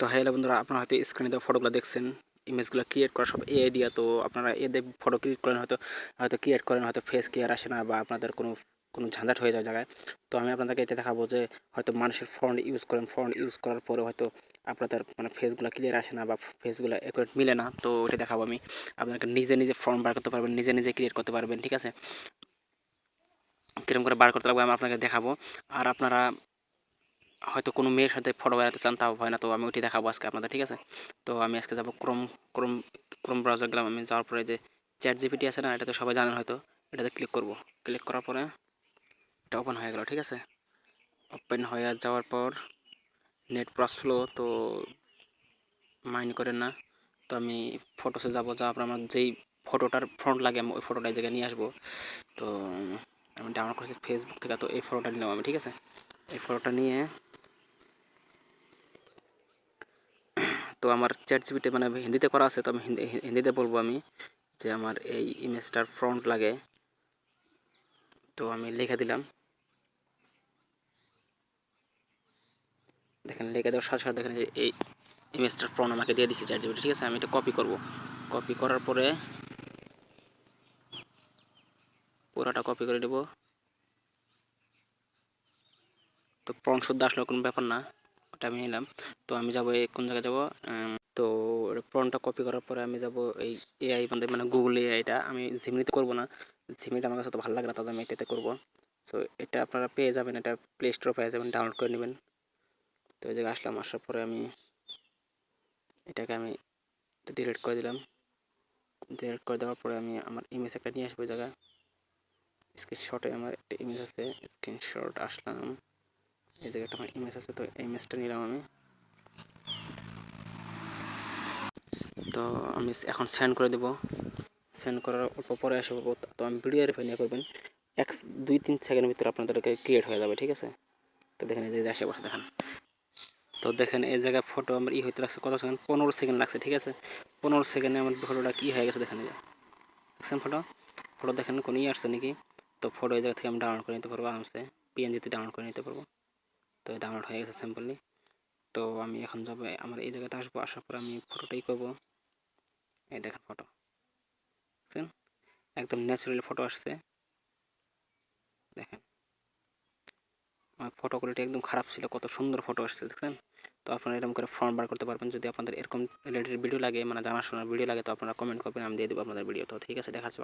তো হ্যালো বন্ধুরা, আপনারা হয়তো স্ক্রিনে দেওয়া ফটোগুলো দেখছেন, ইমেজগুলো ক্রিয়েট করা সব এআই দিয়া। তো আপনারা এ দিয়ে ফটো ক্রিয়েট করেন, হয়তো হয়তো ক্রিয়েট করেন, হয়তো ফেস ক্লিয়ার আসে না বা আপনাদের কোনো ঝঞ্ঝাট হয়ে যায় জায়গায়। তো আমি আপনাদেরকে এটা দেখাবো যে হয়তো মানুষের ফন্ট ইউজ করেন, ফন্ট ইউজ করার পরে হয়তো আপনাদের মানে ফেসগুলো ক্লিয়ার আসে না বা ফেসগুলো অ্যাকুরেট মিলে না। তো এটা দেখাবো আমি আপনাদেরকে, নিজে নিজে ফন্ট বার করতে পারবেন, নিজে নিজে ক্রিয়েট করতে পারবেন। ঠিক আছে, কিরকম করে বার করতে লাগবে আমি আপনাকে দেখাবো। আর আপনারা হয়তো কোনো মেয়ের সাথে ফটো বেড়াতে চান, তাও হয় না, তো আমি ওইটি দেখাবো আজকে আপনাদের। ঠিক আছে, তো আমি আজকে যাবো ক্রোম ক্রোম ব্রাউজার গেলাম। আমি যাওয়ার পরে যে চ্যাট জিপিটি আছে না, এটা তো সবাই জানেন হয়তো, এটাতে ক্লিক করব। ক্লিক করার পরে এটা ওপেন হয়ে গেল। ঠিক আছে, ওপেন হয়ে যাওয়ার পর নেট প্রস স্লো, তো মাইন্ড করেন না। তো আমি ফটোসে যাবো, যাওয়ার পর আমার যেই ফটোটার ফ্রন্ট লাগে আমি ওই ফটোটা এই জায়গায় নিয়ে আসবো। তো আমি ডাউনলোড করেছি ফেসবুক থেকে, তো এই ফটোটা নিলাম আমি। ঠিক আছে, এই ফটোটা নিয়ে তো আমার চ্যাট জিপিটি মানে হিন্দিতে করা আছে, তো আমি হিন্দিতে বলবো আমি যে আমার এই ইমেজটার ফ্রন্ট লাগে। তো আমি লিখে দিলাম, দেখেন লিখে দেওয়ার সাথে সাথে দেখেন যে এই ইমেজটার ফ্রন্ট আমাকে দিয়ে দিচ্ছে চ্যাট জিপিটি। ঠিক আছে, আমি এটা কপি করব। কপি করার পরে পুরোটা কপি করে দেবো। তো ফ্রন্ট শুদ্ধ আসলে কোনো ব্যাপার না, ওটা আমি নিলাম। তো আমি যাবো কোন জায়গায় যাব, তো ফ্রন্টটা কপি করার পরে আমি যাব এই এআই মানে গুগল এআইটা। আমি জিমিনিতে করবো না, জিমিনিটা আমার কাছে তো ভালো লাগে না, তাহলে আমি এটাতে করবো। সো এটা আপনারা পেয়ে যাবেন, এটা প্লে স্টোরে পেয়ে যাবেন, ডাউনলোড করে নেবেন। তো এই জায়গায় আসলাম, আসার পরে আমি এটাকে আমি ডিলিট করে দিলাম। ডিলিট করে দেওয়ার পরে আমি আমার ইমেজ একটা নিয়ে আসবো। ওই জায়গায় স্ক্রিনশটে আমার একটা ইমেজ আছে, স্ক্রিনশট আসলাম, এই জায়গায় একটা আমার ইমেজ আছে, তো এই ইমেজটা নিলাম আমি। তো আমি এখন সেন্ড করে দেবো। সেন্ড করার অল্প পরে এসে পড়বো। তো আমি ভিডিও রেফার নিয়ে করবেন, 2-3 সেকেন্ডের ভিতরে আপনাদেরকে ক্রিয়েট হয়ে যাবে। ঠিক আছে, তো দেখেন এই যে আসে বসে দেখেন। তো দেখেন এই জায়গায় ফটো আমার হইতে লাগছে কত সেকেন্ড, 15 সেকেন্ড লাগছে। ঠিক আছে, 15 সেকেন্ডে আমার ফটোটা কী হয়ে গেছে দেখেন। এই যে দেখছেন ফটো দেখেন কোনো আসছে নাকি। তো ফটো এই জায়গা থেকে আমি ডাউনলোড করে নিতে পারবো আরামসে, পিএনজিতে ডাউনলোড করে নিতে পারবো। তো ডাউনলোড হয়ে গেছে সিম্পলি। তো আমি এখন যাবো আমার এই জায়গাতে আসবো, আসার পর আমি ফটোটাই করবো। এই দেখেন ফটো দেখছেন, একদম ন্যাচারালি ফটো আসছে। দেখেন আমার ফটো কোয়ালিটি একদম খারাপ ছিল, কত সুন্দর ফটো আসছে দেখছেন। তো আপনারা এরকম করে ফর্ম বার করতে পারবেন। যদি আপনাদের এরকম রিলেটেড ভিডিও লাগে, মানে জানাশোনার ভিডিও লাগে, তো আপনারা কমেন্ট করবেন, আমি দিয়ে দেবো আপনাদের ভিডিও। তো ঠিক আছে, দেখা যাচ্ছে।